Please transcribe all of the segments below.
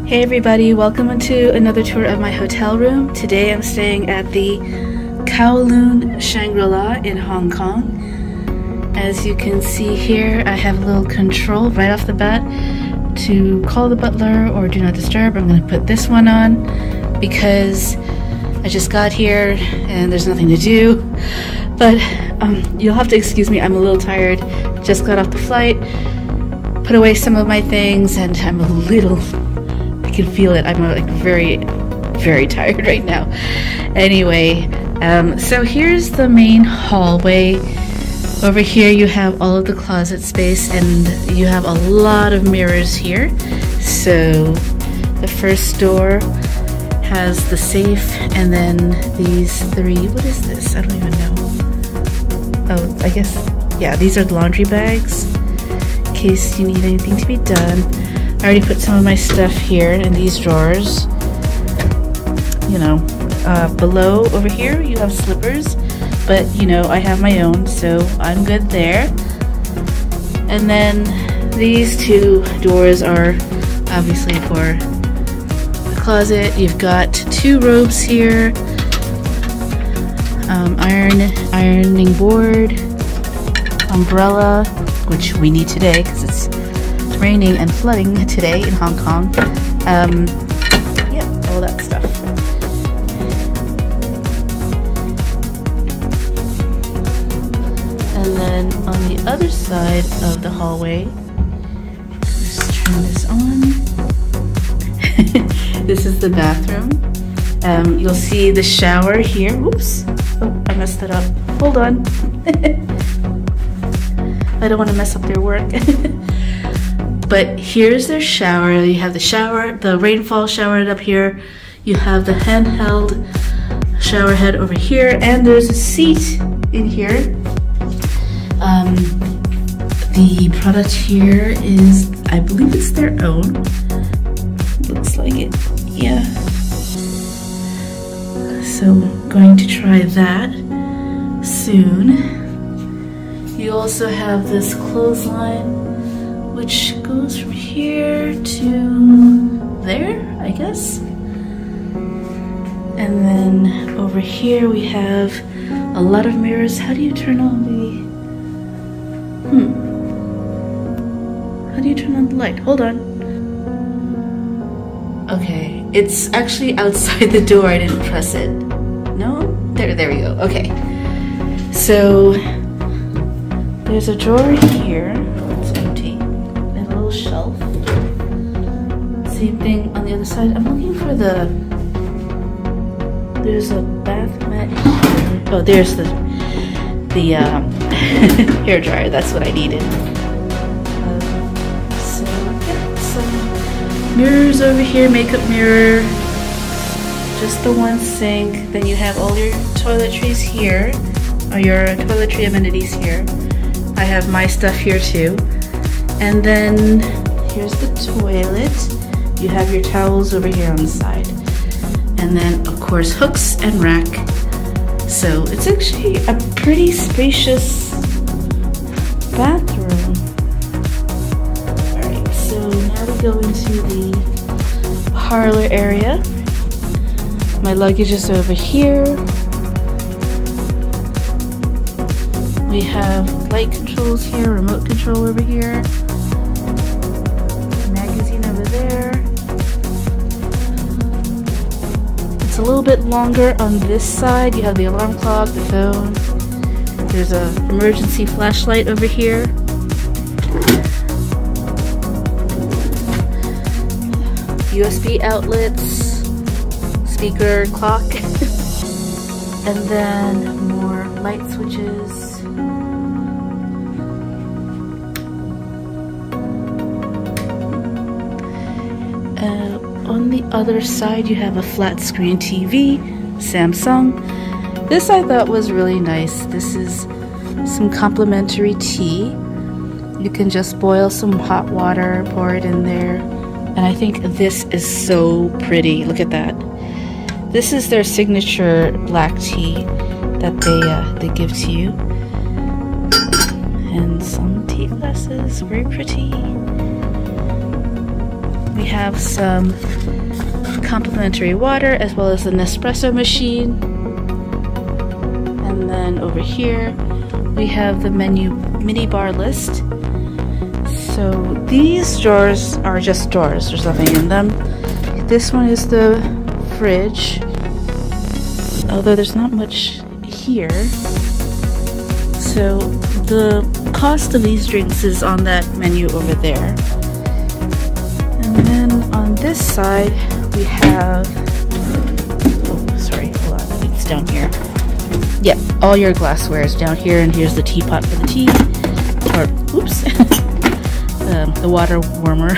Hey everybody, welcome to another tour of my hotel room. Today I'm staying at the Kowloon Shangri-la in Hong Kong. As you can see here, I have a little control right off the bat to call the butler or do not disturb. I'm going to put this one on because I just got here and there's nothing to do. But you'll have to excuse me, I'm a little tired. Just got off the flight, put away some of my things, and I'm a little... I can feel it. I'm like very tired right now. Anyway, so here's the main hallway. Over here you have all of the closet space and you have a lot of mirrors here. So the first door has the safe and then these three, what is this? I don't even know. Oh, I guess, yeah, these are laundry bags in case you need anything to be done. I already put some of my stuff here in these drawers. You know, below over here you have slippers, but you know, I have my own, so I'm good there. And then these two doors are obviously for the closet. You've got two robes here, ironing board, umbrella, which we need today because it's raining and flooding today in Hong Kong. Yeah, all that stuff. And then on the other side of the hallway, let's turn this on. This is the bathroom. You'll see the shower here. Oops. Oh, I messed it up. Hold on. I don't want to mess up their work. But here's their shower. You have the shower, the rainfall shower up here. You have the handheld shower head over here, and there's a seat in here. The product here is, I believe it's their own. Looks like it, yeah. So I'm going to try that soon. You also have this clothesline, which goes from here to there, I guess. And then over here we have a lot of mirrors. How do you turn on the... How do you turn on the light? Hold on. Okay, it's actually outside the door. I didn't press it. No? There we go. Okay. So there's a drawer here. It's empty. Shelf. Same thing on the other side. I'm looking for the... There's a bath mat here. Oh, there's the hair dryer. That's what I needed. So yeah, some mirrors over here. Makeup mirror. Just the one sink. Then you have all your toiletries here, or your toiletry amenities here. I have my stuff here too. And then here's the toilet. You have your towels over here on the side. And then of course hooks and rack. So it's actually a pretty spacious bathroom. Alright, so now we go into the parlor area. My luggage is over here. We have light controls here, remote control over here. It's a little bit longer on this side. You have the alarm clock, the phone. There's an emergency flashlight over here. USB outlets, speaker, clock, and then more light switches. On the other side you have a flat screen TV, Samsung. This I thought was really nice. This is some complimentary tea. You can just boil some hot water, pour it in there. And I think this is so pretty. Look at that. This is their signature black tea that they give to you. And some tea glasses, very pretty. We have some complimentary water as well as an espresso machine. And then over here we have the menu mini bar list. So these drawers are just drawers, there's nothing in them. This one is the fridge, although there's not much here. So the cost of these drinks is on that menu over there. And then on this side we have, oh sorry, hold on, I think it's down here. Yep, all your glassware is down here, and here's the teapot for the tea, or oops, the water warmer.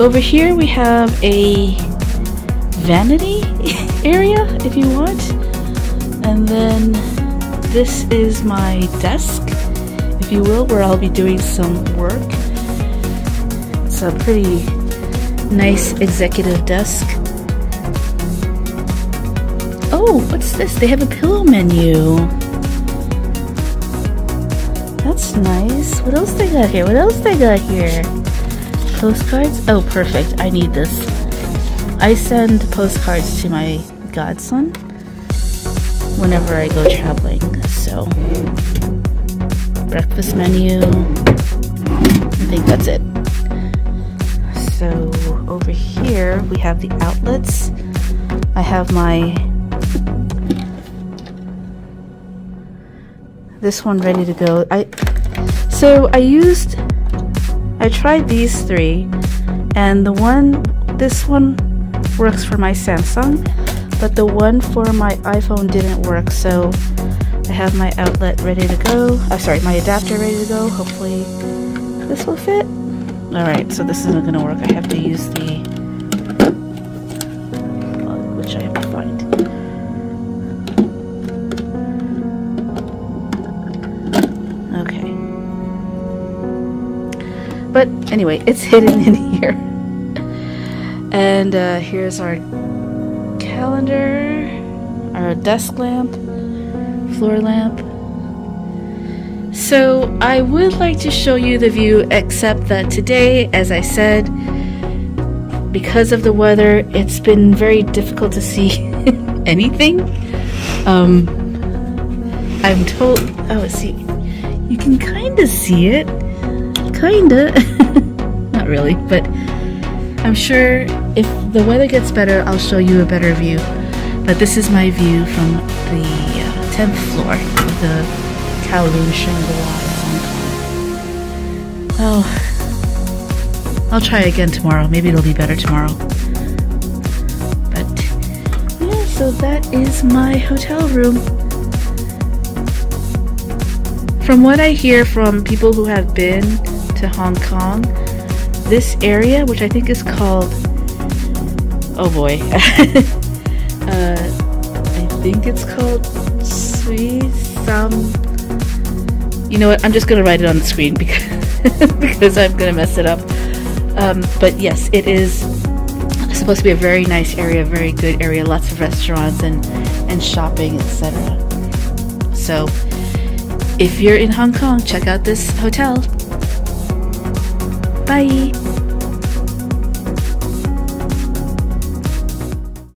Over here we have a vanity area if you want, and then this is my desk, if you will, where I'll be doing some work. It's a pretty nice executive desk. Oh, what's this? They have a pillow menu. That's nice. What else they got here? What else they got here? Postcards? Oh, perfect. I need this. I send postcards to my godson whenever I go traveling. So, breakfast menu. I think that's it. So, over here we have the outlets. I have my this one ready to go. I tried these three, and this one works for my Samsung, but the one for my iPhone didn't work, so I have my outlet ready to go. Sorry, my adapter ready to go. Hopefully this will fit. Alright, so this isn't gonna work. I have to use the plug, which I have to find. Okay. But anyway, it's hidden in here. And here's our calendar, our desk lamp, floor lamp. So I would like to show you the view, except that today, as I said, because of the weather, it's been very difficult to see anything. I'm told, oh, see, you can kind of see it. Kinda. Not really, but I'm sure if the weather gets better, I'll show you a better view. But this is my view from the 10th floor of the Kowloon Shangri-la in Hong Kong. Oh, I'll try again tomorrow. Maybe it'll be better tomorrow. But yeah, so that is my hotel room. From what I hear from people who have been to Hong Kong, this area, which I think is called, oh boy, I think it's called Tsim Sha. You know what? I'm just gonna write it on the screen because I'm gonna mess it up. But yes, it is supposed to be a very nice area, very good area, lots of restaurants and shopping, etc. So if you're in Hong Kong, check out this hotel. Bye!